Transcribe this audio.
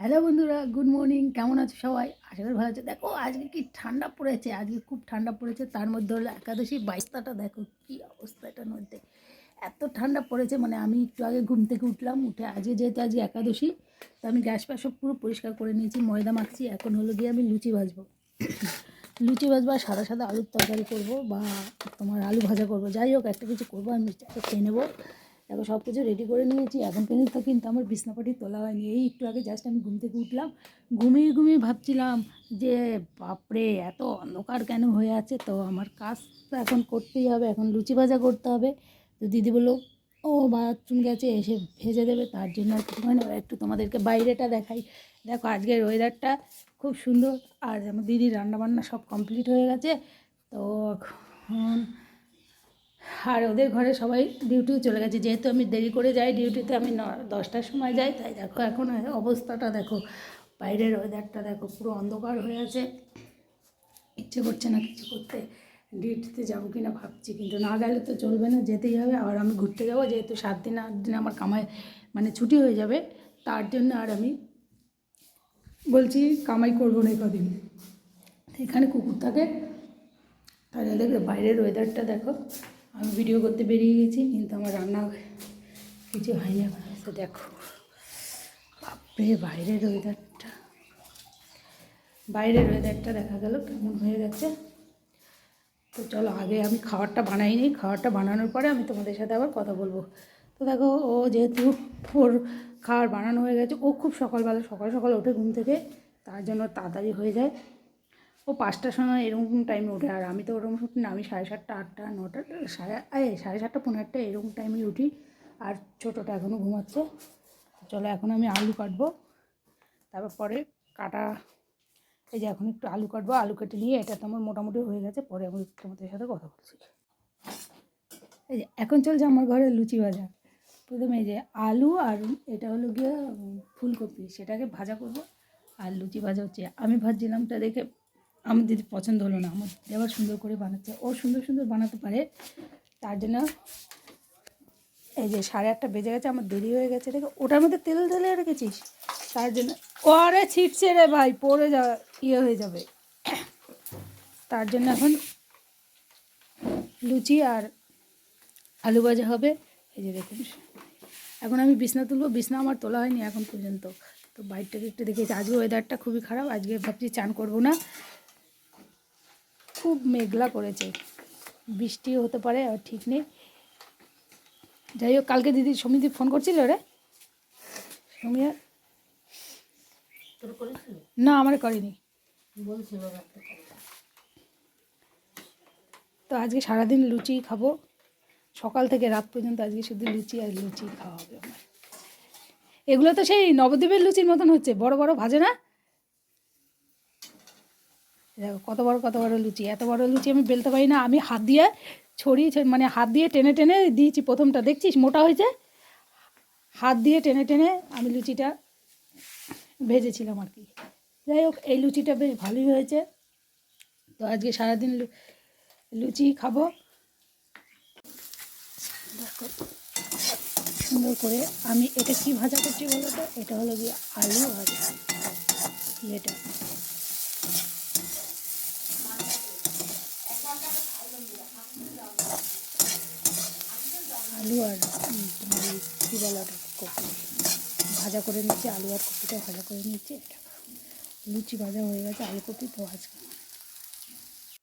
Hello বন্ধুরা, good morning. কেমন আছো সবাই? আশা করি ভালো আছে। দেখো আজকে কি ঠান্ডা পড়েছে, আজকে খুব ঠান্ডা পড়েছে। তার মধ্যে হলো একাদশী, বাইশটাটা দেখো কি অবস্থা এটার মধ্যে। এত ঠান্ডা পড়েছে, মানে আমি একটু আগে ঘুম থেকে উঠলাম, উঠে আজকে যেহেতু আজকে একাদশী, তো আমি গ্যাস ফ্যাস সব পুরো পরিষ্কার করে নিয়েছি, ময়দা মাখছি। এখন হলো গিয়ে আমি লুচি ভাজবো। লুচি ভাজবো আর সাদা সাদা আলুর তরকারি করবো, বা তোমার আলু ভাজা করবো, যাই হোক একটা কিছু করবো। আমি মিষ্টিটা খেয়ে নেবো। দেখো সব কিছু রেডি করে নিয়েছি। এখন পর্যন্ত কিন্তু আমার বিছনাপাটি তোলা হয়নি। এই একটু আগে জাস্ট আমি ঘুম থেকে উঠলাম, ঘুমিয়ে ঘুমিয়ে ভাবছিলাম যে বাপরে এত অন্ধকার কেন হয়ে আছে। তো আমার কাজ তো এখন করতেই হবে, এখন লুচি ভাজা করতে হবে। তো দিদি বললো ও বাথরুম গেছে, এসে ভেজে দেবে, তার জন্য আর কিছু হয় না। একটু তোমাদেরকে বাইরেটা দেখাই। দেখো আজকের ওয়েদারটা খুব সুন্দর, আর আমার দিদির রান্নাবান্না সব কমপ্লিট হয়ে গেছে। তো এখন আর ওদের ঘরে সবাই ডিউটিও চলে গেছে, যেহেতু আমি দেরি করে যাই ডিউটিতে, আমি 10টার সময় যাই। তাই দেখো এখন অবস্থাটা দেখো, বাইরের ওয়েদারটা দেখো, পুরো অন্ধকার হয়ে আছে। ইচ্ছে করছে না কিছু করতে। ডিউটিতে যাবো কি না ভাবছি, কিন্তু না গেলে তো চলবে না, যেতেই হবে। আর আমি ঘুরতে যাবো, যেহেতু 7 দিন 8 দিন আমার কামাই মানে ছুটি হয়ে যাবে, তার জন্য আর আমি বলছি কামাই করবো না কদিন। এখানে কুকুর থাকে, তাহলে দেখবে বাইরের ওয়েদারটা দেখো। আমি ভিডিও করতে বেরিয়ে গেছি, কিন্তু আমার রান্না কিছু হয়নি এখন। তো দেখো বাপরে বাইরের ওয়েদারটা দেখা গেল কেমন হয়ে গেছে। তো চলো আগে আমি খাবারটা বানাই নিই, খাবারটা বানানোর পরে আমি তোমাদের সাথে আবার কথা বলবো। তো দেখো ও যেহেতু ওর খাবার বানানো হয়ে গেছে, ও খুব সকাল সকাল ওঠে ঘুম থেকে, তার জন্য তাড়াতাড়ি হয়ে যায়। ও 5টার সময় এরকম টাইমে ওঠে, আর আমি তো ওরকম উঠি না। আমি 7:30 8টা 9টা 7:30 পৌনে 8টা এরকম টাইমেই উঠি। আর ছোটোটা এখনও ঘুমাচ্ছে। চলো এখন আমি আলু কাটবো, তারপর পরে কাটা। এই যে এখন একটু আলু কাটবো, আলু কেটে নিয়ে এটা তো আমার মোটামুটি হয়ে গেছে, পরে আমি তোমাদের সাথে কথা বলছি। এই যে এখন চলছে আমার ঘরে লুচি ভাজা। প্রথমে এই যে আলু আর এটা হলো গিয়ে ফুলকপি, সেটাকে ভাজা করব। আর লুচি ভাজা হচ্ছে, আমি ভাজছিলামটা দেখে আমার দিদি পছন্দ হলো না। আমার দিদি আবার সুন্দর করে বানাচ্ছে, ও সুন্দর সুন্দর বানাতে পারে, তার জন্য। এই যে 8:30 বেজে গেছে, আমার দেরি হয়ে গেছে। দেখে ওটার মধ্যে তেল ঢেলে রেখেছিস, তার জন্য ও আরে ছিটছে রে ভাই, পড়ে যা ইয়ে হয়ে যাবে। তার জন্য এখন লুচি আর আলু ভাজা হবে। এই যে দেখুন, এখন আমি বিছনা তুলবো। বিছনা আমার তোলা হয়নি এখন পর্যন্ত। তো বাইরটাকে একটু দেখেছি, আজকে ওয়েদারটা খুবই খারাপ। আজকে ভাবছি চান করবো না, খুব মেঘলা করেছে, বৃষ্টিও হতে পারে, আর ঠিক নেই। যাই হোক, কালকে দিদি সমিতি ফোন করছিল রে, সমিয়া না আমার করেনি, বলছিল। তো আজকে সারাদিন লুচি খাবো, সকাল থেকে রাত পর্যন্ত আজকে শুধু লুচি আর লুচি খাওয়া হবে আমার। এগুলো তো সেই নবদ্বীপের লুচির মতন হচ্ছে, বড় বড় ভাজে না। দেখো কত বড় লুচি, এত বড় লুচি আমি বেলতে পারি না। আমি হাত দিয়ে মানে হাত দিয়ে টেনে টেনে দিয়েছি। প্রথমটা দেখছিস মোটা হয়েছে, হাত দিয়ে টেনে টেনে আমি লুচিটা ভেজেছিলাম আর কি। যাই হোক, এই লুচিটা বেশ ভালোই হয়েছে। তো আজকে সারাদিন লুচি খাবো। দেখো সুন্দর করে আমি এটা কি ভাজা করছি বলো তো, এটা হলো গিয়ে আলু ভাজা। এটা আলু আর তোমার এই কী বলো ওটা, কপি ভাজা করে নিচ্ছি। আলু আর কপিটা ভাজা করে নিচ্ছি। এটা লুচি ভাজা হয়ে গেছে, আলু কপি তো আজকে